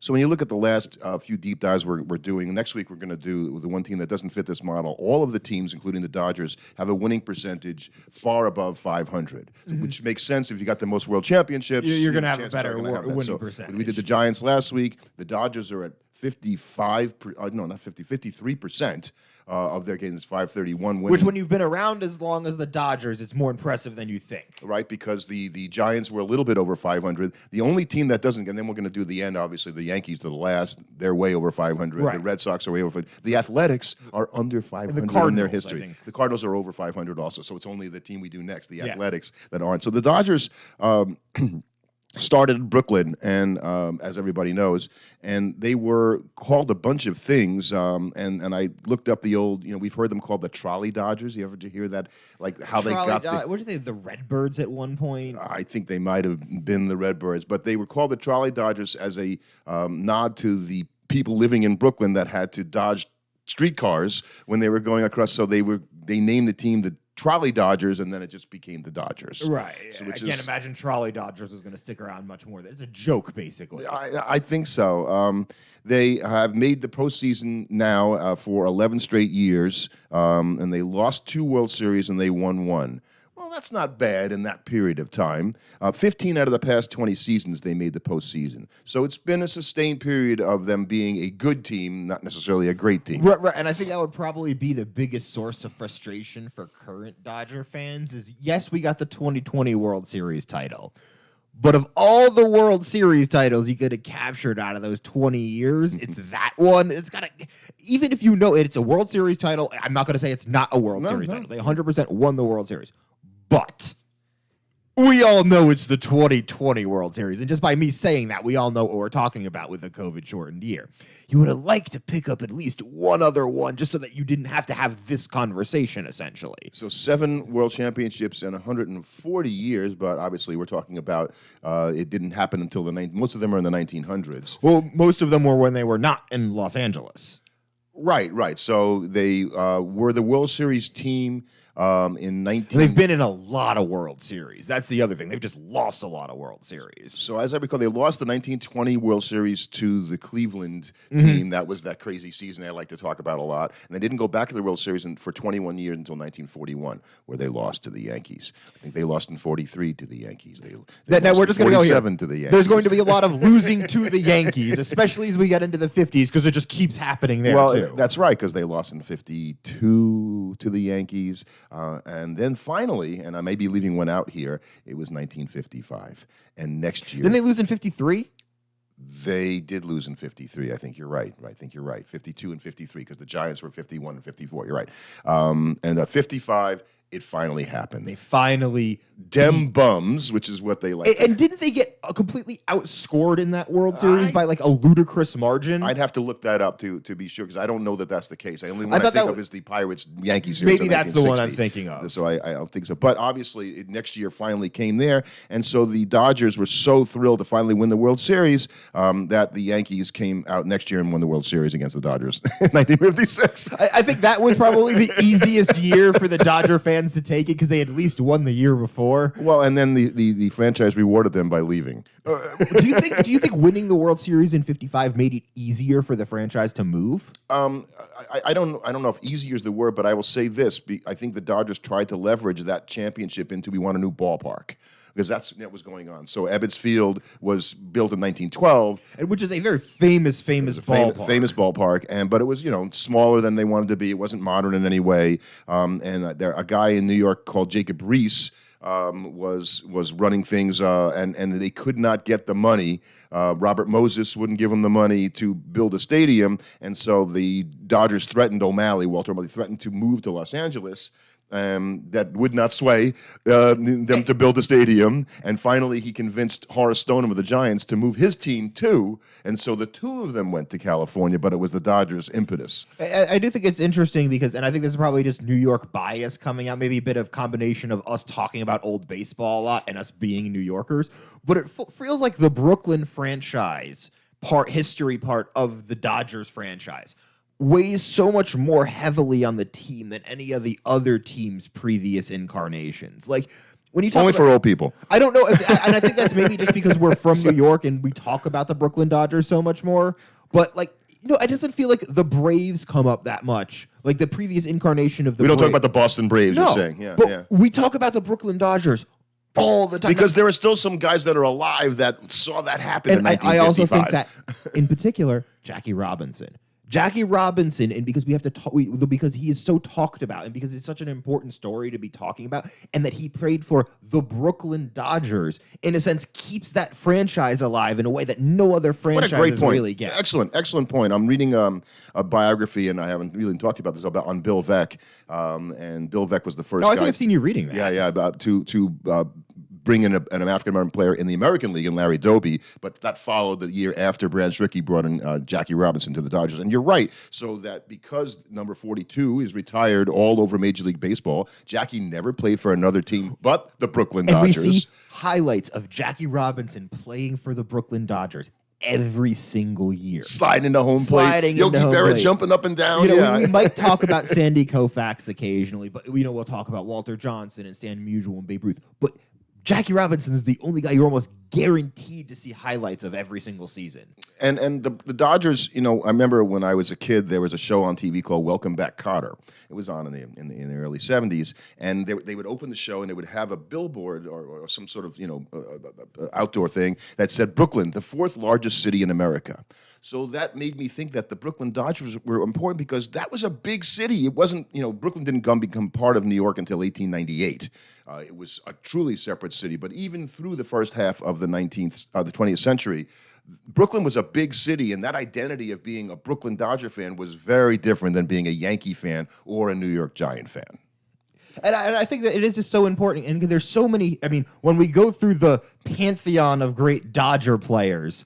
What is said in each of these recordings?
So when you look at the last few deep dives we're doing, next week we're going to do the one team that doesn't fit this model. All of the teams, including the Dodgers, have a winning percentage far above 500, which makes sense if you got the most world championships. You're going to have a better winning percentage. We did the Giants last week. The Dodgers are at 53% of their games, 531 winning. Which, when you've been around as long as the Dodgers, it's more impressive than you think. Right, because the Giants were a little bit over 500. The only team that doesn't, and then we're going to do the end, obviously, the Yankees to the last, they're way over 500. Right. The Red Sox are way over 500. The Athletics are under 500 in their history. The Cardinals are over 500 also, so it's only the team we do next, the Athletics, that aren't. So the Dodgers started in Brooklyn, and as everybody knows, and they were called a bunch of things. And I looked up the old, we've heard them called the Trolley Dodgers. You ever hear that? Like how they got what did they? The Redbirds at one point. I think they might have been the Redbirds, but they were called the Trolley Dodgers as a nod to the people living in Brooklyn that had to dodge streetcars when they were going across. So they named the team the Trolley Dodgers, and then it just became the Dodgers. Right. So I can't imagine Trolley Dodgers was going to stick around much more. It's a joke, basically. I think so. They have made the postseason now for 11 straight years, and they lost 2 World Series and they won 1. Well, that's not bad in that period of time. 15 out of the past 20 seasons, they made the postseason. So it's been a sustained period of them being a good team, not necessarily a great team. Right. And I think that would probably be the biggest source of frustration for current Dodger fans is, yes, we got the 2020 World Series title. But of all the World Series titles you could have captured out of those 20 years, it's that one. It's got to, even if you know it's a World Series title, I'm not going to say it's not a World Series title. They 100% won the World Series. But we all know it's the 2020 World Series. And just by me saying that, we all know what we're talking about with the COVID-shortened year. You would have liked to pick up at least one other one just so that you didn't have to have this conversation, essentially. So 7 world championships in 140 years, but obviously we're talking about it didn't happen until most of them are in the 1900s. Well, most of them were when they were not in Los Angeles. Right. So they were the World Series team in 19... They've been in a lot of World Series. That's the other thing. They've just lost a lot of World Series. So as I recall, they lost the 1920 World Series to the Cleveland team. That was that crazy season I like to talk about a lot. And they didn't go back to the World Series for 21 years until 1941, where they lost to the Yankees. I think they lost in 43 to the Yankees. Now we're just going to go here. To the Yankees. There's going to be a lot of losing to the Yankees, especially as we get into the 50s, because it just keeps happening there, too. That's right, because they lost in 52 to the Yankees. And then finally, and I may be leaving one out here, it was 1955. And next year... Didn't they lose in 53? They did lose in 53. I think you're right. 52 and 53, because the Giants were 51 and 54. You're right. And 55... it finally happened. They finally... Dem bums, which is what they like. And didn't they get completely outscored in that World Series by like a ludicrous margin? I'd have to look that up to be sure, because I don't know that that's the case. The only one I think of is the Pirates-Yankees series. Maybe that's the one I'm thinking of. So I don't think so. But obviously, next year finally came there, and so the Dodgers were so thrilled to finally win the World Series that the Yankees came out next year and won the World Series against the Dodgers in 1956. I think that was probably the easiest year for the Dodger fans to take it, because they had at least won the year before. Well, and then the franchise rewarded them by leaving. Do you think winning the World Series in 55 made it easier for the franchise to move? I don't know if easier is the word, but I will say this: I think the Dodgers tried to leverage that championship into we want a new ballpark, because that was going on. So Ebbets Field was built in 1912, which is a very famous ballpark. Famous ballpark, but it was smaller than they wanted to be. It wasn't modern in any way. A guy in New York called Jacob Reese was running things, and they could not get the money. Robert Moses wouldn't give them the money to build a stadium, and so the Dodgers threatened Walter O'Malley threatened to move to Los Angeles. That would not sway them to build a stadium. And finally, he convinced Horace Stoneham of the Giants to move his team too. And so the two of them went to California, but it was the Dodgers' impetus. I do think it's interesting because, and I think this is probably just New York bias coming out, maybe a bit of combination of us talking about old baseball a lot and us being New Yorkers. But it feels like the Brooklyn franchise history part of the Dodgers franchise weighs so much more heavily on the team than any of the other team's previous incarnations. Like, when you talk Only about, for old people. I don't know, and I think that's maybe just because we're from New York and we talk about the Brooklyn Dodgers so much more. But like, it doesn't feel like the Braves come up that much. Like the previous incarnation of the We don't talk Braves. about the Boston Braves. No, You're saying, yeah, but yeah. we talk about the Brooklyn Dodgers all the time Because there are still some guys that are alive that saw that happen in and 1955. I also think that, in particular, Jackie Robinson, and because we have to talk, because he is so talked about, and because it's such an important story to be talking about, and that he played for the Brooklyn Dodgers, in a sense, keeps that franchise alive in a way that no other What a franchise great point. really get. Excellent point. I'm reading a biography, and I haven't really talked about this, on Bill Veeck. And Bill Veeck was the first I guy. think I've seen you reading that. Yeah, about to bring in an African-American player in the American League in Larry Doby, but that followed the year after Brad Stricky brought in Jackie Robinson to the Dodgers. And you're right, so that because number 42 is retired all over Major League Baseball, Jackie never played for another team but the Brooklyn Dodgers. We see highlights of Jackie Robinson playing for the Brooklyn Dodgers every single year. Sliding into home plate. Yogi Berra jumping up and down. We might talk about Sandy Koufax occasionally, but we'll talk about Walter Johnson and Stan Musial and Babe Ruth. But Jackie Robinson is the only guy you're almost guaranteed to see highlights of every single season. And the Dodgers, I remember when I was a kid, there was a show on TV called Welcome Back, Kotter. It was on in the early 70s, and they would open the show and they would have a billboard or some sort of outdoor thing that said Brooklyn, the fourth largest city in America. So that made me think that the Brooklyn Dodgers were important because that was a big city. It wasn't, Brooklyn didn't become part of New York until 1898. It was a truly separate city. But even through the first half of the 20th century, Brooklyn was a big city, and that identity of being a Brooklyn Dodger fan was very different than being a Yankee fan or a New York Giant fan. And I think that it is just so important. And there's so many, when we go through the pantheon of great Dodger players,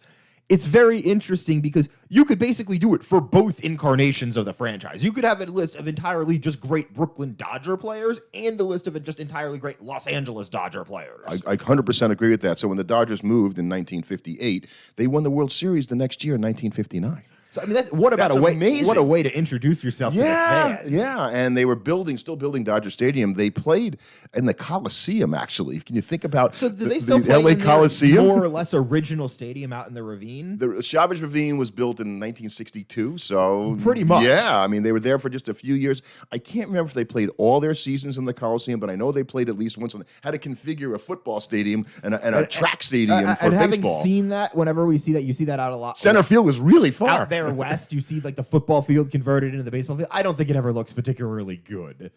it's very interesting because you could basically do it for both incarnations of the franchise. You could have a list of entirely just great Brooklyn Dodger players and a list of just entirely great Los Angeles Dodger players. I 100% agree with that. So when the Dodgers moved in 1958, they won the World Series the next year in 1959. So what a way to introduce yourself to the fans. Yeah, and they were still building Dodger Stadium. They played in the Coliseum, actually. Can you think about do they still play LA in Coliseum? More or less original stadium out in the Ravine? The Chavez Ravine was built in 1962, so pretty much. Yeah, they were there for just a few years. I can't remember if they played all their seasons in the Coliseum, but I know they played at least once. And had to configure a football stadium and a track stadium for and baseball. Having seen that, whenever we see that, you see that out a lot. Center field was really far. Out there west, you see like the football field converted into the baseball field. I don't think it ever looks particularly good.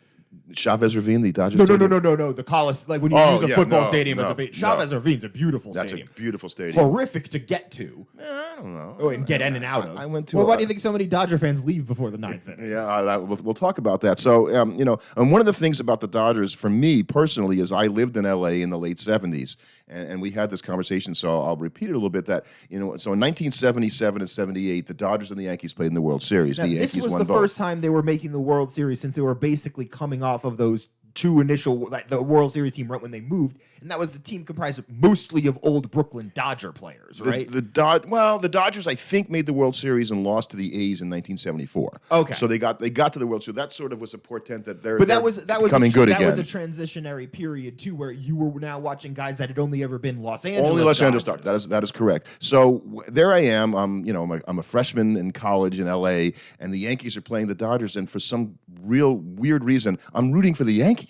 Chavez Ravine, the Dodgers. No. The Coliseum, like when you use a football stadium as a base. Chavez Ravine's a beautiful stadium. That's a beautiful stadium. Horrific to get to. I don't know. Oh, and get in and out of. I went to. Well, why do you think so many Dodger fans leave before the ninth inning? Yeah, we'll talk about that. So, and one of the things about the Dodgers, for me personally, is I lived in L.A. in the late 70s, and we had this conversation, so I'll repeat it a little bit that, so in 1977 and 78, the Dodgers and the Yankees played in the World Series. Now, the Yankees this was won the both. first time they were making the World Series since they were basically coming off of those two initial, the World Series team right when they moved, and that was a team comprised mostly of old Brooklyn Dodger players, right? The Dodgers, I think, made the World Series and lost to the A's in 1974. Okay, so they got to the World Series. That sort of was a portent that they're becoming good again. That was a transitionary period too, where you were now watching guys that had only ever been Los Angeles. Only Los Angeles Dodgers. Dodgers. That is correct. So there I am. I'm a freshman in college in L.A. and the Yankees are playing the Dodgers, and for some real weird reason, I'm rooting for the Yankees.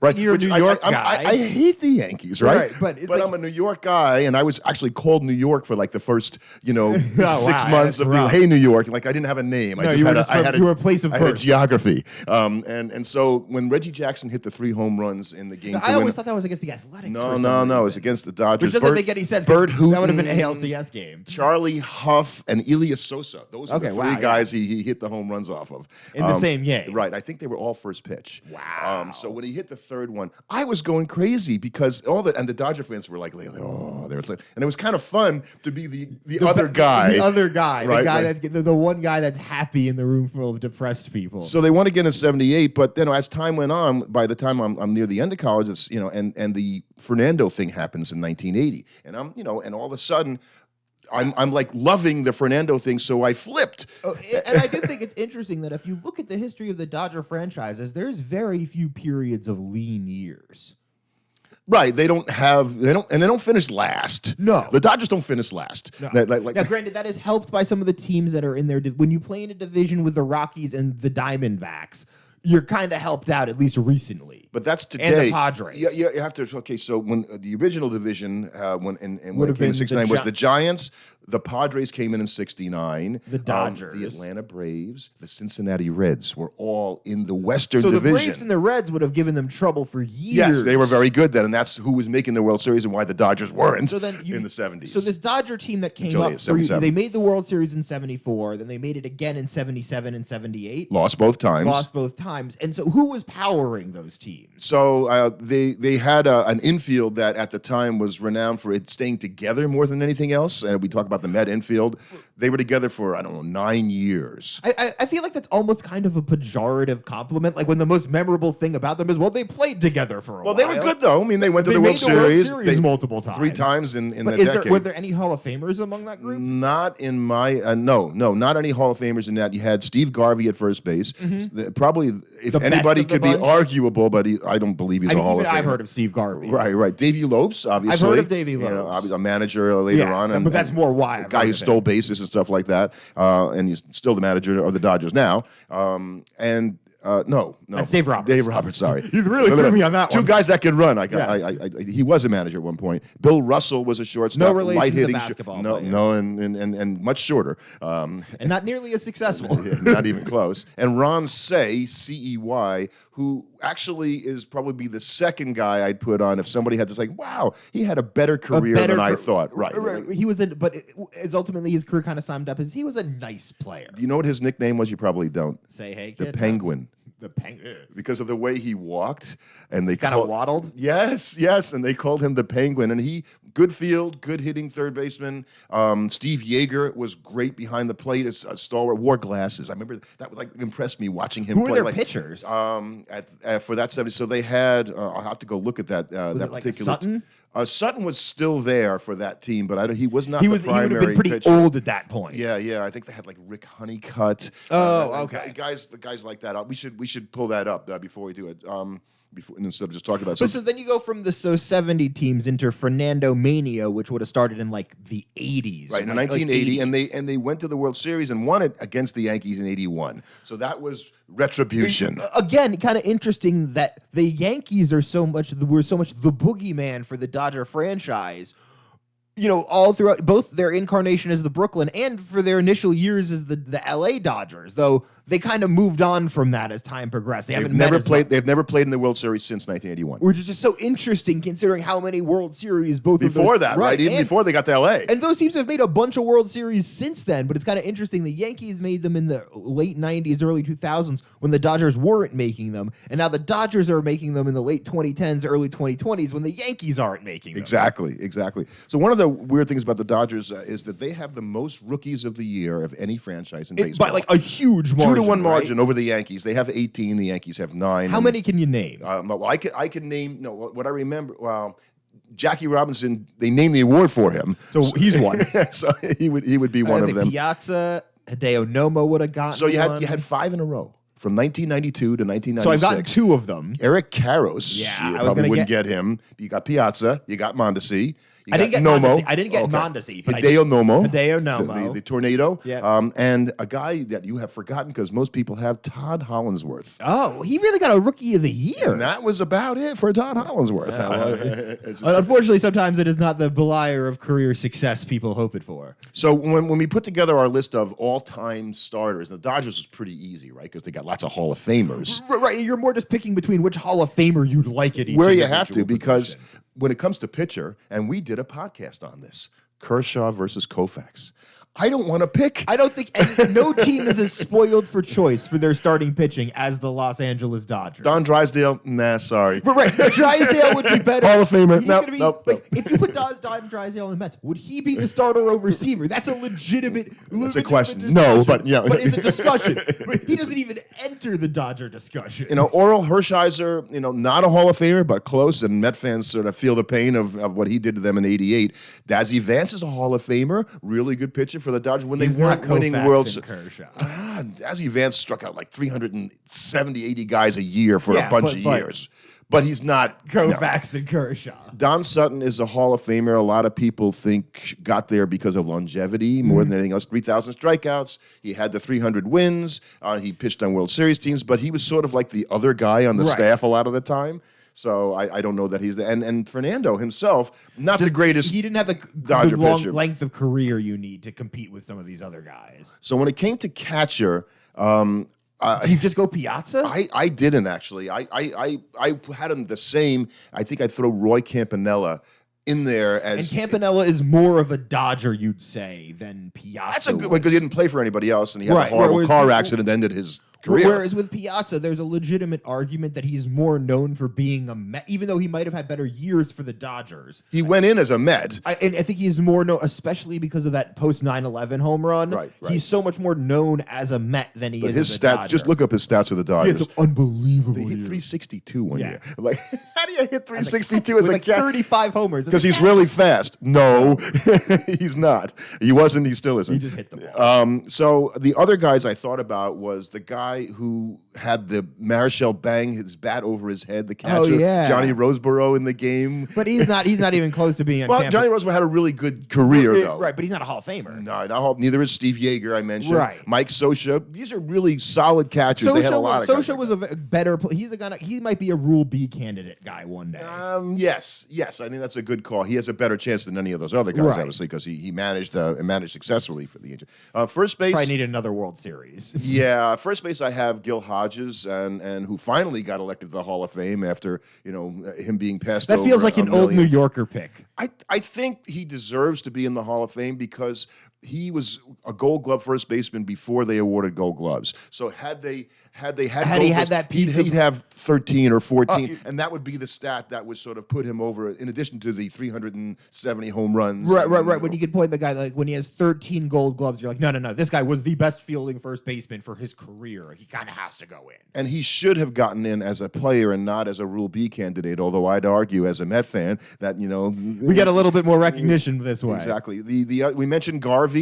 Right, you're a New York guy. I hate the Yankees, right? But I'm a New York guy, and I was actually called New York for like the first, 6 months of being, hey, New York. Like I didn't have a name. You were a place of birth. I had a geography. And so when Reggie Jackson hit the 3 home runs in the game, I always thought that was against the Athletics. No, it was against the Dodgers. Which doesn't make any sense. Bert Hooton, that would have been an ALCS game. Charlie Huff and Elias Sosa. Those are the 3 guys he hit the home runs off of in the same game. Right. I think they were all first pitch. Wow. So when he hit the third one, I was going crazy because the Dodger fans were like, oh, there it's like, and it was kind of fun to be the other guy, right, the one guy that's happy in the room full of depressed people. So they won again in '78, but then as time went on, by the time I'm near the end of college, it's and the Fernando thing happens in 1980, and and all of a sudden. I'm like loving the Fernando thing, so I flipped. And I do think it's interesting that if you look at the history of the Dodger franchises, there's very few periods of lean years. Right, they don't, and they don't finish last. No. The Dodgers don't finish last. No. Like, Now, granted, that is helped by some of the teams that are in there. When you play in a division with the Rockies and the Diamondbacks, you're kind of helped out, at least recently. but that's today. And the Padres. You have to. Okay, so when the original division, when it Would have came in been '69, the was the Giants. The Padres came in '69. The Dodgers. The Atlanta Braves, the Cincinnati Reds were all in the Western So the Division. Braves and the Reds would have given them trouble for years. Yes, they were very good then, and that's who was making the World Series and why the Dodgers weren't in the '70s. So this Dodger team that came Until up, 77. they made the World Series in '74, then they made it again in '77 and '78. Lost both times. Lost both times. And so who was powering those teams? So they had an infield that at the time was renowned for it staying together more than anything else. And we talk about the Met infield. They were together for, I don't know, 9 years. I feel like that's almost kind of a pejorative compliment. Like when the most memorable thing about them is, well, they played together for a while. Well, they were good, though. I mean, they went to the made World Series. multiple times. 3 times in But a decade. were there any Hall of Famers among that group? Not in my no, not any Hall of Famers in that. You had Steve Garvey at first base. Probably, if The best anybody of the could be bunch? arguable, but I don't believe he's a Hall of Famer. I've heard of Steve Garvey. Right. Davey Lopes, obviously. I've heard of Davey Lopes. Obviously a manager later on. But that's more why. A guy who stole bases and stuff like that. And he's still the manager of the Dodgers now. No. That's Dave Roberts. Dave Roberts, sorry. You really threw me on that one. Two guys that could run. Yes. He was a manager at one point. Bill Russell was a shortstop. No relation light to the hitting basketball No, player. no, and much shorter. And not nearly as successful. Not even close. And Ron Cey, C-E-Y, who actually is probably the second guy I'd put on if somebody had to say, wow, he had a better career than I thought. Right. He was, but it's ultimately his career kind of summed up as he was a nice player. Do you know what his nickname was? You probably don't. Say, hey, The kid. Penguin. The Penguin. Because of the way he walked, and they Kind of waddled? Yes, and they called him the Penguin. And he, good field, good hitting third baseman. Steve Yeager was great behind the plate as a stalwart. Wore glasses. I remember that would impressed me watching him Who play. were their pitchers? For that 70s, so they had. I'll have to go look at that. Was that it like particular. Sutton? Sutton was still there for that team, but he was not. He the would have primary been pretty pitcher. old at that point. Yeah. I think they had like Rick Honeycutt. Okay. Guys like that. We should pull that up before we do it. Instead of just talking about it. So then you go from the 70 teams into Fernando Mania, which would have started in like the 80s. Right, in like 1980, 80. and they went to the World Series and won it against the Yankees in '81. So that was retribution. Again, kind of interesting that the Yankees were so much the boogeyman for the Dodger franchise. All throughout both their incarnation as the Brooklyn and for their initial years as the LA Dodgers, though they kind of moved on from that as time progressed. They've never played in the World Series since 1981. Which is just so interesting considering how many World Series both Before of those, that, right? Even before they got to LA. And those teams have made a bunch of World Series since then, but it's kind of interesting. The Yankees made them in the late 90s, early 2000s when the Dodgers weren't making them, and now the Dodgers are making them in the late 2010s, early 2020s when the Yankees aren't making them. Exactly. So one of the weird things about the Dodgers is that they have the most rookies of the year of any franchise in baseball. By like a huge margin. 2-1 margin right? over the Yankees. They have 18. The Yankees have 9. How many can you name? Well, I can name. No, what I remember. Well, Jackie Robinson. They named the award for him, So he's one. so he would be one of them. Piazza, Hideo Nomo would have gotten. So you one. had 5 in a row from 1992 to 1996. So I've gotten 2 of them. Eric Karros. Yeah, you I was probably gonna wouldn't get him. You got Piazza. You got Mondesi. I didn't get Nomo. Mondesi. I didn't get Mondesi, but Hideo Nomo. Hideo Nomo. The tornado. Yeah. And a guy that you have forgotten because most people have, Todd Hollandsworth. Oh, he really got a Rookie of the Year. And that was about it for Todd Hollandsworth. Unfortunately, sometimes it is not the belier of career success people hope it for. So when we put together our list of all-time starters, the Dodgers was pretty easy, right? Because they got lots of Hall of Famers. Right, you're more just picking between which Hall of Famer you'd like at each Where you have to, individual because position. when it comes to pitcher, and we did a podcast on this, Kershaw versus Koufax. I don't want to pick. I don't think no team is as spoiled for choice for their starting pitching as the Los Angeles Dodgers. Don Drysdale, nah, sorry. But right, Drysdale would be better. Hall of Famer. He's Nope, gonna be, nope, like, nope. if you put Don Drysdale in the Mets, would he be the starter or receiver? That's a legitimate. That's a question. discussion. No, but yeah. But it's a discussion. But he doesn't even enter the Dodger discussion. Oral Hershiser, not a Hall of Famer, but close, and Met fans sort of feel the pain of what he did to them in '88. Dazzy Vance is a Hall of Famer, really good pitcher for the Dodgers when He's they weren't not winning Koufax World and Kershaw. Dazzy Vance struck out like 370, 80 guys a year for a bunch of years. but he's not. Koufax and Kershaw. Don Sutton is a Hall of Famer. A lot of people think got there because of longevity more than anything else. 3,000 strikeouts. He had the 300 wins. He pitched on World Series teams, but he was sort of like the other guy on the staff a lot of the time. So I don't know that he's the and Fernando himself, not the greatest. He didn't have the long length of career you need to compete with some of these other guys. So when it came to catcher. Did you just go Piazza? I didn't actually. I had him the same. I think I'd throw Roy Campanella in there as. And Campanella is more of a Dodger, you'd say, than Piazza. That's a good one because he didn't play for anybody else, and he had a horrible car accident that ended his career. Whereas with Piazza, there's a legitimate argument that he's more known for being a Met, even though he might have had better years for the Dodgers. He went in as a Met. And I think he's more known, especially because of that post 9/11 home run. Right. He's so much more known as a Met than he is as a Dodger. Just look up his stats with the Dodgers. It's unbelievable. He hit 362 one year. Like, how do you hit 362 as a like 35 homers? Because he's really fast. No, he's not. He wasn't. He still isn't. He just hit the ball. So the other guys I thought about was the guy who had the Marichal bang his bat over his head, the catcher, Johnny Roseborough in the game. But he's not even close to being on campus. Johnny Roseborough had a really good career, though. Right, but he's not a Hall of Famer. No, neither is Steve Yeager, I mentioned. Right. Mike Scioscia. These are really solid catchers. They had a lot of Scioscia was a better he's a guy. He might be a Rule B candidate guy one day. Yes. I think that's a good call. He has a better chance than any of those other guys, obviously, because he managed successfully for the Angels. First base. Probably need another World Series. Yeah, first base I have Gil Hodges, and who finally got elected to the Hall of Fame after him being passed over. That feels like an old New Yorker pick. I think he deserves to be in the Hall of Fame because he was a Gold Glove first baseman before they awarded Gold Gloves. So had he had that piece, he'd have 13 or 14, and that would be the stat that would sort of put him over. In addition to the 370 home runs, right. When you could point the guy like when he has 13 Gold Gloves, you're like, no, this guy was the best fielding first baseman for his career. He kind of has to go in, and he should have gotten in as a player and not as a Rule B candidate. Although I'd argue, as a Met fan, that we get a little bit more recognition this way. Exactly. We mentioned Garvey.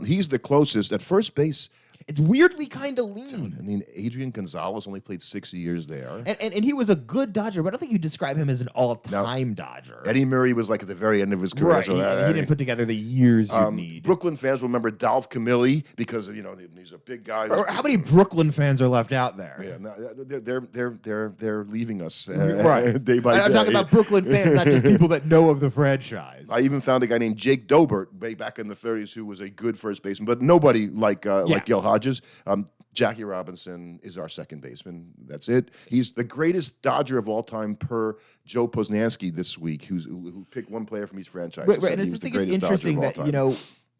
He's the closest at first base. It's weirdly kind of lean. I mean, Adrian Gonzalez only played 6 years there. And he was a good Dodger, but I don't think you describe him as an all-time Dodger. Eddie Murray was like at the very end of his career. Right. So he didn't put together the years you need. Brooklyn fans will remember Dolph Camilli because, he's a big guy. How many Brooklyn fans are left out there? Yeah, no, they're leaving us right. day by day. I'm talking about Brooklyn fans, not just people that know of the franchise. I even found a guy named Jake Dobert way back in the 30s who was a good first baseman, but nobody like Gil Hodges. Jackie Robinson is our second baseman. That's it. He's the greatest Dodger of all time per Joe Posnanski this week, who picked one player from each franchise. Right. And I just think it's interesting that,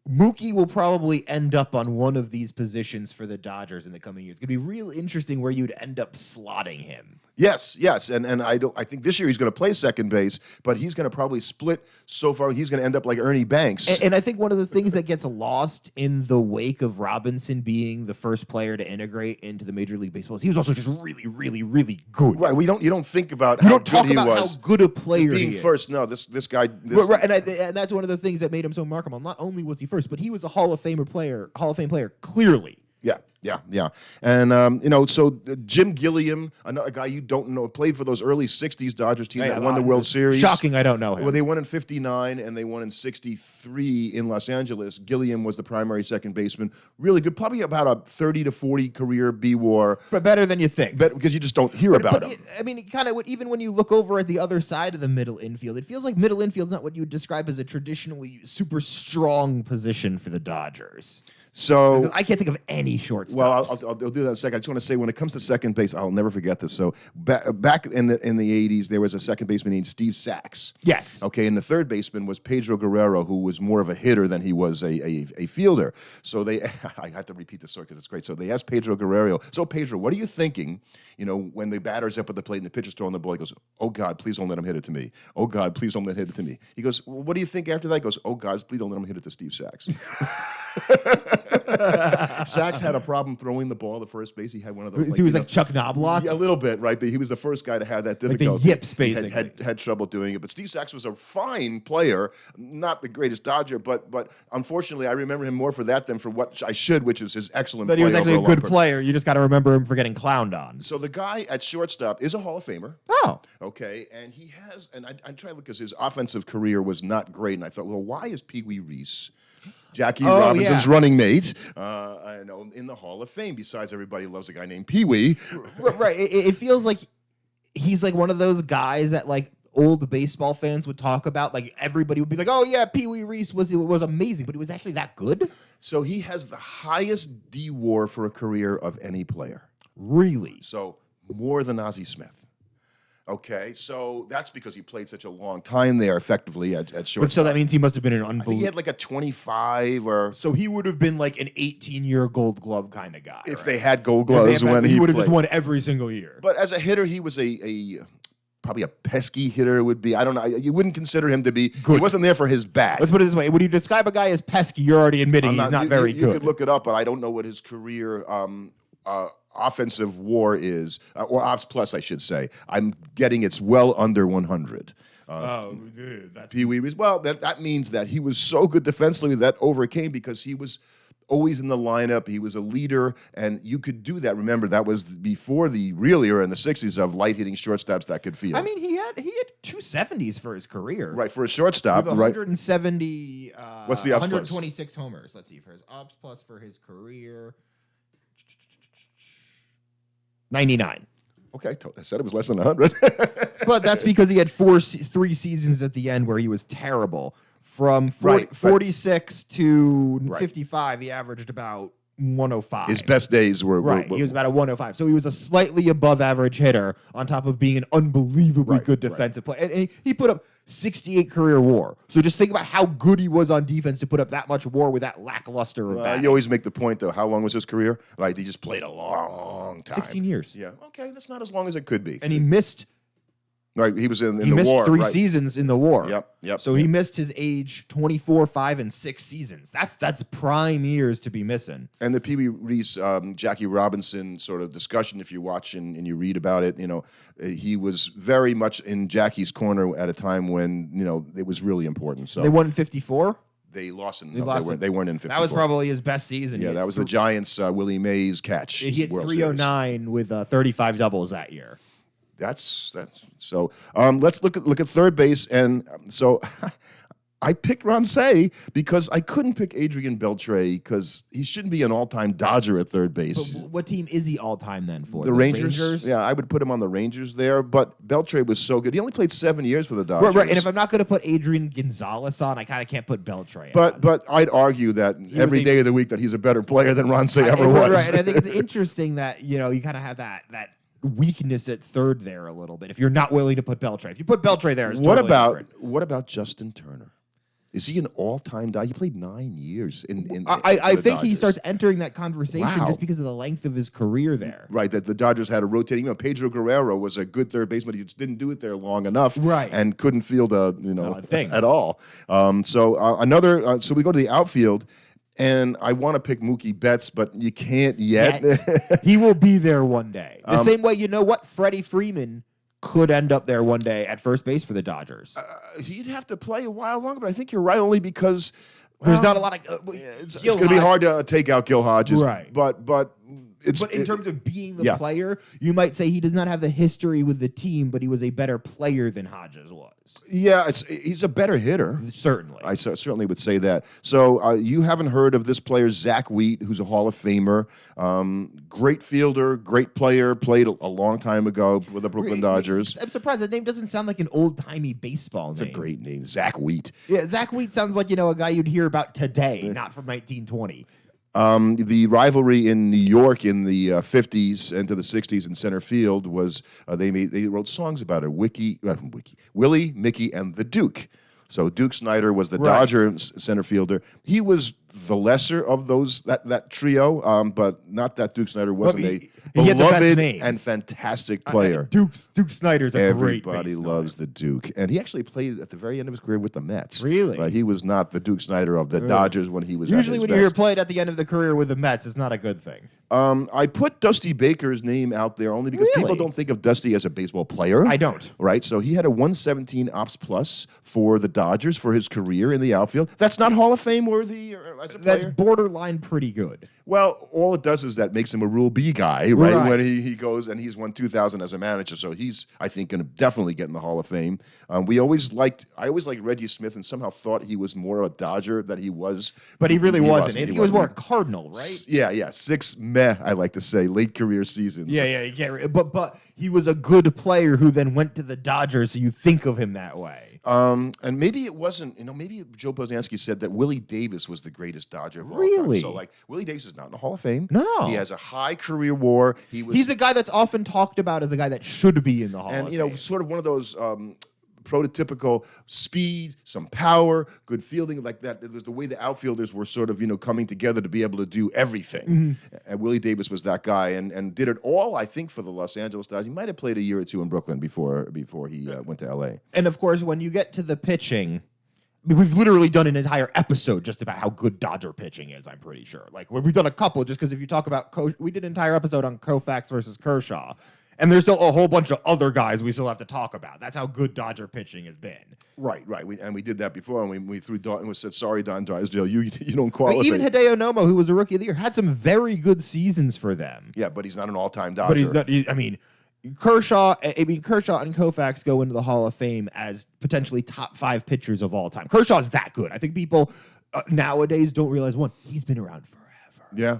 Mookie will probably end up on one of these positions for the Dodgers in the coming years. It's going to be real interesting where you'd end up slotting him. Yes, and I think this year he's going to play second base, but he's going to probably split so far. He's going to end up like Ernie Banks. And I think one of the things that gets lost in the wake of Robinson being the first player to integrate into the Major League Baseball is he was also just really, really, really good. Right. You don't think about how good he was. How good a player being he is. First. No, this guy. Right. And that's one of the things that made him so remarkable. Not only was he first, but he was a Hall of Fame player, clearly. Yeah. And, so Jim Gilliam, another guy you don't know, played for those early 60s Dodgers team that won the World Series. Shocking, I don't know him. Well, they won in 59 and they won in 63 in Los Angeles. Gilliam was the primary second baseman. Really good. Probably about a 30 to 40 career B-WAR. But better than you think. Because you just don't hear about him. I mean, kind of even when you look over at the other side of the middle infield, it feels like middle infield's not what you would describe as a traditionally super strong position for the Dodgers. So I can't think of any shortstops. Well, I'll do that in a second. I just want to say, when it comes to second base, I'll never forget this. So back in the 80s, there was a second baseman named Steve Sachs. Yes. Okay, and the third baseman was Pedro Guerrero, who was more of a hitter than he was a fielder. So I have to repeat this story because it's great. So they asked Pedro Guerrero, "So Pedro, what are you thinking? When the batter's up at the plate and the pitcher's throwing the ball?" He goes, "Oh God, please don't let him hit it to me. Oh God, please don't let him hit it to me." He goes, "Well, what do you think after that?" He goes, "Oh God, please don't let him hit it to Steve Sachs." Sachs had a problem throwing the ball to first base. He had one of those. He was like Chuck Knobloch? Yeah, a little bit, right? But he was the first guy to have that the difficulty. yips, He basically. had trouble doing it. But Steve Sachs was a fine player, not the greatest Dodger, but unfortunately, I remember him more for that than for what I should, which is his excellent That play. he was actually a over good long player. You just got to remember him for getting clowned on. So the guy at shortstop is a Hall of Famer. Oh. Okay, and he has, and I try to look because his offensive career was not great, and I thought, well, why is Pee Wee Reese, Jackie Robinson's running mate, I know, in the Hall of Fame? Besides, everybody loves a guy named Pee Wee. Right. It feels like he's like one of those guys that like old baseball fans would talk about. Like everybody would be like, "Oh yeah, Pee Wee Reese was amazing," but he was actually that good. So he has the highest D WAR for a career of any player. Really? So more than Ozzie Smith. Okay, so that's because he played such a long time there, effectively at shortstop. But so that means he must have been an I think he unbelievable. had like a 25 or. So he would have been like an 18-year Gold Glove kind of guy. If right? they had Gold Gloves when he would have played. just won every single year. But as a hitter, he was a probably a pesky hitter. Would be, I don't know. You wouldn't consider him to be good. He wasn't there for his bat. Let's put it this way: when you describe a guy as pesky, you're already admitting he's not very good. You could look it up, but I don't know what his career offensive WAR is, or ops plus, I should say. I'm getting it's well under 100. That's Pee Wee Reese. Well, that means that he was so good defensively that overcame because he was always in the lineup. He was a leader, and you could do that. Remember, that was before the real era in the 60s of light-hitting shortstops that could field. I mean, he had 270s for his career. Right, for a shortstop, With right? 170. What's the ups plus? 126 homers. Let's see for his ups plus for his career. 99. Okay, I said it was less than 100. But that's because he had 3 seasons at the end where he was terrible. From 46 to 55, he averaged about 105. His best days were he was about a 105. So he was a slightly above average hitter on top of being an unbelievably good defensive player. And he put up 68 career WAR. So just think about how good he was on defense to put up that much WAR with that lackluster of batting. You always make the point, though. How long was his career? Right, he just played a long time. 16 years. Yeah. Okay, that's not as long as it could be. And he missed. Right, he was in the He missed war. 3 seasons in the war. Yep. So he missed his age 24, 5, and 6 seasons. That's prime years to be missing. And the Pee Wee Reese, Jackie Robinson sort of discussion, if you watch and you read about it, he was very much in Jackie's corner at a time when, it was really important. So They won in 54? They lost in. They weren't in 54. That was probably his best season. Yeah, that was the Giants' Willie Mays catch. He hit World 309 with 35 doubles that year. That's so. Let's look at third base, and so I picked Rancé because I couldn't pick Adrian Beltre because he shouldn't be an all-time Dodger at third base. But what team is he all-time then for? The Rangers? Yeah, I would put him on the Rangers there, but Beltre was so good. He only played 7 years for the Dodgers. Right, and if I'm not going to put Adrian Gonzalez on, I kind of can't put Beltre on. But I'd argue that every day of the week that he's a better player than Rancé ever was. Right, and I think it's interesting that you kind of have that weakness at third there a little bit if you're not willing to put Beltre. If you put Beltre there, it's totally different. What about Justin Turner? Is he an all-time Dodger? He played 9 years in I think Dodgers. he starts entering that conversation Wow. just because of the length of his career there. Right, that the Dodgers had a rotating. Pedro Guerrero was a good third baseman. He just didn't do it there long enough, Right. and couldn't field a thing at all. So we go to the outfield. And I want to pick Mookie Betts, but you can't yet. He will be there one day. The same way, Freddie Freeman could end up there one day at first base for the Dodgers. He'd have to play a while longer, but I think you're right only because there's not a lot of. It's going to be hard to take out Gil Hodges, right? But in terms of being the player, you might say he does not have the history with the team, but he was a better player than Hodges was. Yeah, he's a better hitter. Certainly. I certainly would say that. So you haven't heard of this player, Zach Wheat, who's a Hall of Famer. Great fielder, great player, played a long time ago with the Brooklyn Dodgers. I'm surprised that name doesn't sound like an old-timey baseball name. It's a great name, Zach Wheat. Yeah, Zach Wheat sounds like, a guy you'd hear about today, not from 1920. The rivalry in New York in the 50s into the 60s in center field was they wrote songs about it. Willie, Mickey, and the Duke. So Duke Snyder was the Dodger center fielder. He was the lesser of those that trio, but not that Duke Snider wasn't he a had the best beloved name. and fantastic player. Duke Snyder's a great Everybody bass loves the Duke, and he actually played at the very end of his career with the Mets. Really? But he was not the Duke Snider of the Dodgers when he was. Usually, at his when best. you hear played at the end of the career with the Mets, it's not a good thing. I put Dusty Baker's name out there only because people Really? don't think of Dusty as a baseball player. I don't. Right? So he had a 117 ops plus for the Dodgers for his career in the outfield. That's not Hall of Fame worthy as a player. That's borderline pretty good. Well, all it does is that makes him a Rule B guy, right? Right. When he goes and he's won 2,000 as a manager, so he's, I think, going to definitely get in the Hall of Fame. I always liked Reggie Smith, and somehow thought he was more of a Dodger than he was. But he really wasn't. He He was more a Cardinal, right? Yeah. 6 meh, I like to say, late career seasons. Yeah. But he was a good player who then went to the Dodgers, so you think of him that way. And maybe it wasn't, maybe Joe Bozansky said that Willie Davis was the greatest Dodger of all time. Really? So, Willie Davis is not in the Hall of Fame. No. He has a high career WAR. He's a guy that's often talked about as a guy that should be in the Hall of Fame. Sort of one of those prototypical speed, some power, good fielding, like that. It was the way the outfielders were sort of, coming together to be able to do everything. Mm-hmm. And Willie Davis was that guy and did it all, I think, for the Los Angeles Dodgers. He might have played a year or two in Brooklyn before he went to L.A. And, of course, when you get to the pitching, we've literally done an entire episode just about how good Dodger pitching is, I'm pretty sure. We've done a couple, just because if you talk about we did an entire episode on Koufax versus Kershaw. And there's still a whole bunch of other guys we still have to talk about. That's how good Dodger pitching has been. Right. We did that before, and we threw Don and said, "Sorry, Don Drysdale, you don't qualify." But even Hideo Nomo, who was a Rookie of the Year, had some very good seasons for them. Yeah, but he's not an all-time Dodger. But he's not. Kershaw and Koufax go into the Hall of Fame as potentially top 5 pitchers of all time. Kershaw's that good. I think people nowadays don't realize he's been around forever. Yeah.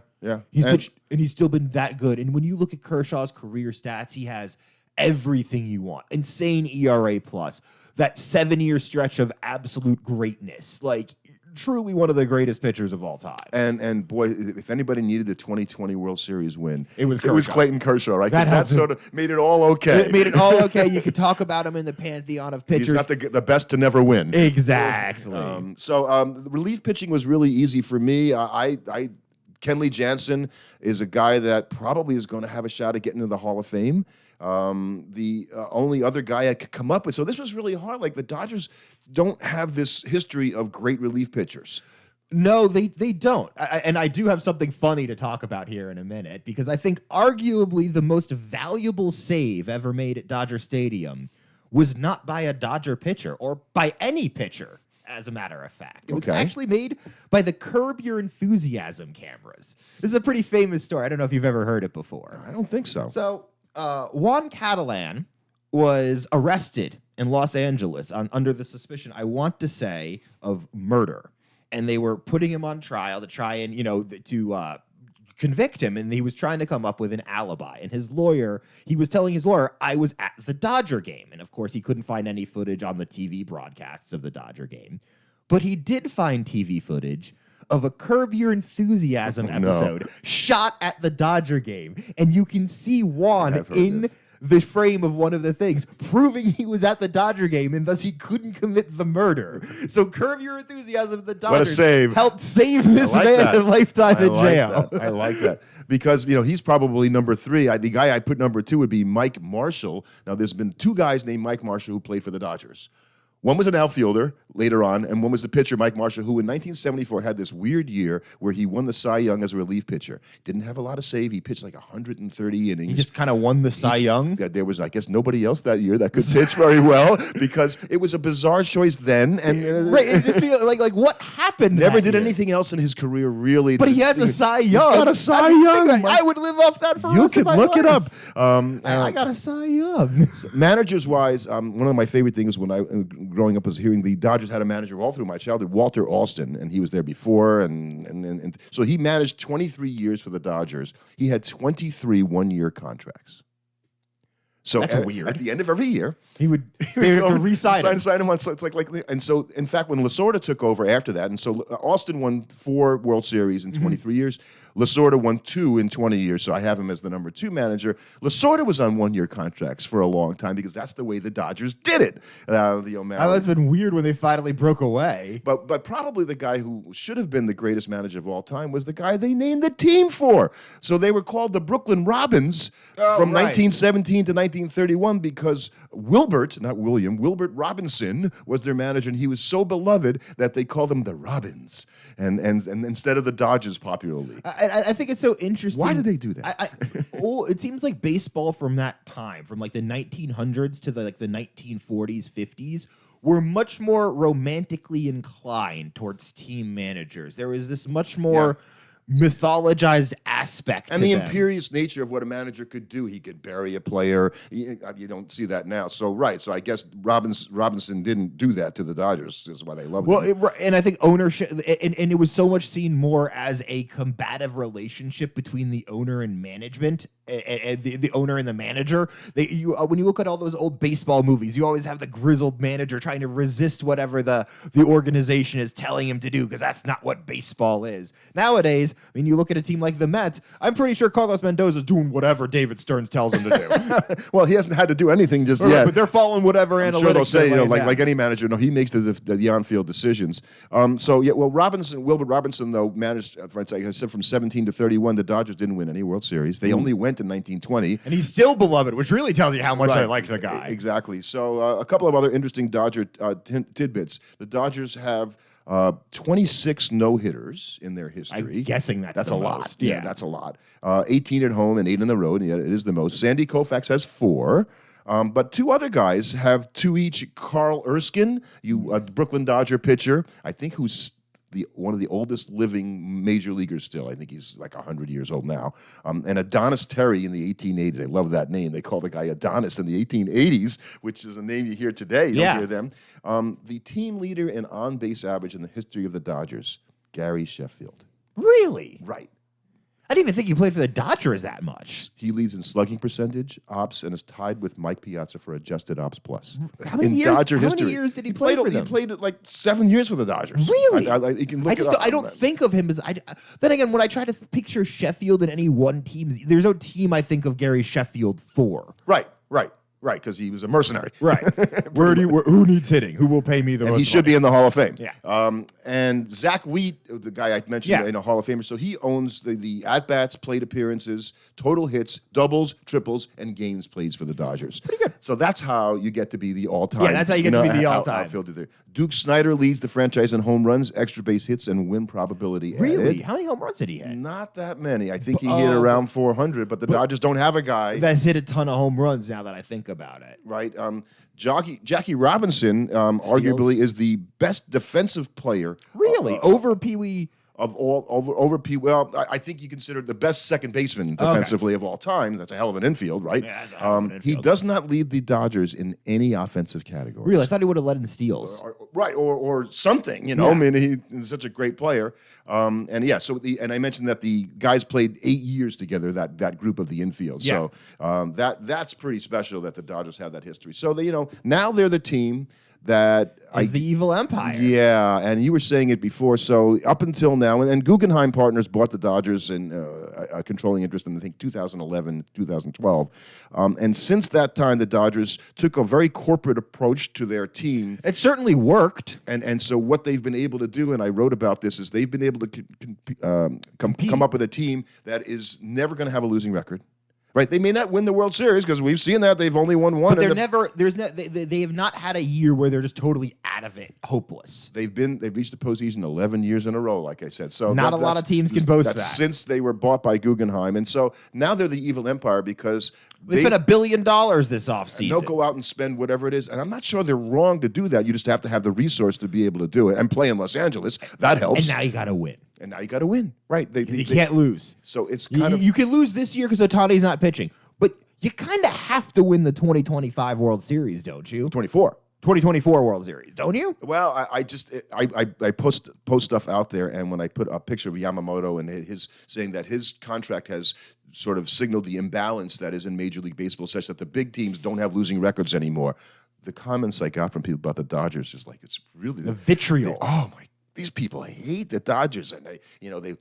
He's pitched, and he's still been that good. And when you look at Kershaw's career stats, he has everything you want. Insane ERA plus, that 7-year stretch of absolute greatness. Truly one of the greatest pitchers of all time. And boy, if anybody needed the 2020 World Series win, it was Clayton Kershaw, right? That sort of made it all okay. It made it all okay. You could talk about him in the pantheon of pitchers. He's not the best to never win. Exactly. The relief pitching was really easy for me. Kenley Jansen is a guy that probably is going to have a shot at getting into the Hall of Fame. The only other guy I could come up with. So this was really hard. The Dodgers don't have this history of great relief pitchers. No, they don't. And I do have something funny to talk about here in a minute, because I think arguably the most valuable save ever made at Dodger Stadium was not by a Dodger pitcher or by any pitcher. As a matter of fact, it was actually made by the Curb Your Enthusiasm cameras. This is a pretty famous story. I don't know if you've ever heard it before. I don't think so. So Juan Catalan was arrested in Los Angeles under the suspicion, I want to say, of murder. And they were putting him on trial to try and, to convict him. And he was trying to come up with an alibi. And he was telling his lawyer, I was at the Dodger game. And of course, he couldn't find any footage on the TV broadcasts of the Dodger game. But he did find TV footage of a Curb Your Enthusiasm episode shot at the Dodger game. And you can see Juan in the frame of one of the things, proving he was at the Dodger game and thus he couldn't commit the murder. So Curb Your Enthusiasm, the Dodgers helped save this man a lifetime in jail. I like that. Because, he's probably number 3. The guy I put number 2 would be Mike Marshall. Now, there's been 2 guys named Mike Marshall who played for the Dodgers. One was an outfielder later on, and one was the pitcher, Mike Marshall, who in 1974 had this weird year where he won the Cy Young as a relief pitcher. Didn't have a lot of save. He pitched 130 innings. He just kind of won the Cy Young? There was, I guess, nobody else that year that could pitch very well because it was a bizarre choice then. And it just feels like what happened? Never did anything else in his career, really. But he has a Cy Young. He's got a Cy Young. I would live off that for You could look it up. I got a Cy Young. Managers-wise, one of my favorite things when I growing up was hearing the Dodgers had a manager all through my childhood, Walter Alston, and he was there before, and so he managed 23 years for the Dodgers. He had 23 one-year contracts. So That's weird. At the end of every year, He would re-sign him. sign him on. So it's like, and so in fact, when Lasorda took over after that, and so Austin won 4 World Series in 23 years. Lasorda won 2 in 20 years, so I have him as the number 2 manager. Lasorda was on 1-year contracts for a long time because that's the way the Dodgers did it. The O'Malley. That's been weird when they finally broke away. But probably the guy who should have been the greatest manager of all time was the guy they named the team for. So they were called the Brooklyn Robins from 1917 to 1931 because Wilbert Robinson was their manager, and he was so beloved that they called him the Robins, and instead of the Dodgers popularly. I think it's so interesting. Why did they do that? It seems like baseball from that time, from like the 1900s to the 1940s, 50s, were much more romantically inclined towards team managers. There was this much more mythologized aspect and to the them. imperious nature of what a manager could do. He could bury a player. You don't see that now. So I guess Robinson didn't do that to the Dodgers. That's why they love him. And I think ownership, and it was so much seen more as a combative relationship between the owner and management, and the owner and the manager. When you look at all those old baseball movies, you always have the grizzled manager trying to resist whatever the organization is telling him to do, because that's not what baseball is. Nowadays, I mean, you look at a team like the Mets, I'm pretty sure Carlos Mendoza's doing whatever David Stearns tells him to do. Well, he hasn't had to do anything just yet. But they're following whatever analytics. Sure, they'll say, like down. any manager, no, he makes the on-field decisions. Wilbert Robinson, though, managed, like I said, from 17 to 31, the Dodgers didn't win any World Series. They only went in 1920. And he's still beloved, which really tells you how much I like the guy. Exactly. So a couple of other interesting Dodger tidbits. The Dodgers have 26 no-hitters in their history. I'm guessing that's a the lot. most. Yeah, that's a lot. 18 at home and 8 on the road. Yeah, it is the most. Sandy Koufax has 4. But 2 other guys have 2 each. Carl Erskine, a Brooklyn Dodger pitcher, I think, who's one of the oldest living major leaguers still. I think he's like 100 years old now. And Adonis Terry in the 1880s. I love that name. They call the guy Adonis in the 1880s, which is a name you hear today. You don't hear them. The team leader in on-base average in the history of the Dodgers, Gary Sheffield. Really? Right. I didn't even think he played for the Dodgers that much. He leads in slugging percentage, ops, and is tied with Mike Piazza for adjusted ops plus. How many years did he play for them? He played like 7 years for the Dodgers. Really? You can look it up. I don't think of him as. Then again, when I try to picture Sheffield in any one team, there's no team I think of Gary Sheffield for. Right, because he was a mercenary. Right. Who needs hitting? Who will pay me the most? And he should be in the Hall of Fame. Yeah. And Zach Wheat, the guy I mentioned, in a Hall of Famer, so he owns the at-bats, plate appearances, total hits, doubles, triples, and games plays for the Dodgers. Pretty good. So that's how you get to be the all-time. Yeah, that's how you get to be the all-time. Outfielder there. Duke Snider leads the franchise in home runs, extra base hits, and win probability Really? added. How many home runs did he hit? Not that many. I think he hit around 400, but the Dodgers don't have a guy that's hit a ton of home runs now that I think about it. Right. Jackie Robinson arguably is the best defensive player. Really? Over Pee Wee? Of all over P. Well, I think you consider the best second baseman defensively of all time. That's a hell of an infield, right? Yeah, that's a hell of an infield. He does not lead the Dodgers in any offensive category. Really? I thought he would have led in steals. Or something. I mean, he's such a great player. And I mentioned that the guys played 8 years together. That group of the infield. Yeah. So that's pretty special that the Dodgers have that history. So now they're the team that is the evil empire. Yeah, and you were saying it before. So up until now, and Guggenheim Partners bought the Dodgers in a controlling interest in, I think, 2011, 2012. And since that time, the Dodgers took a very corporate approach to their team. It certainly worked. And so what they've been able to do, and I wrote about this, is they've been able to come up with a team that is never going to have a losing record. Right, they may not win the World Series because we've seen that they've only won one. But they have not had a year where they're just totally out of it, hopeless. They've reached the postseason 11 years in a row, like I said. So not a lot of teams can boast that since they were bought by Guggenheim, and so now they're the evil empire because they spent $1 billion this offseason. And they'll go out and spend whatever it is, and I'm not sure they're wrong to do that. You just have to have the resource to be able to do it and play in Los Angeles. That helps. And now you got to win. Right? You can't lose. So it's you can lose this year because Ohtani's not pitching. But you kind of have to win the 2025 World Series, don't you? 24. 2024 World Series, don't you? Well, I post stuff out there, and when I put a picture of Yamamoto and his saying that his contract has sort of signaled the imbalance that is in Major League Baseball, such that the big teams don't have losing records anymore. The comments I got from people about the Dodgers is like, it's really The vitriol. oh my! These people hate the Dodgers, and they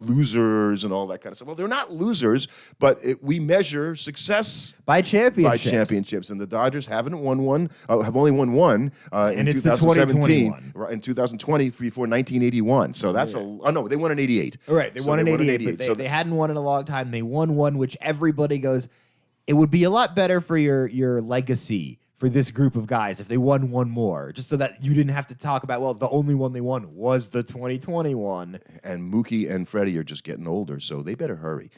losers and all that kind of stuff. Well, they're not losers, but we measure success By championships. by championships, and the Dodgers haven't won one. Have only won one in it's the 2017, 2021. right, in 2020 before 1981. So that's no, they won in '88. All right, they won in 88, but they hadn't won in a long time. They won one, which everybody goes, it would be a lot better for your legacy for this group of guys if they won one more, just so that you didn't have to talk about, well, the only one they won was the 2021. And Mookie and Freddie are just getting older, so they better hurry.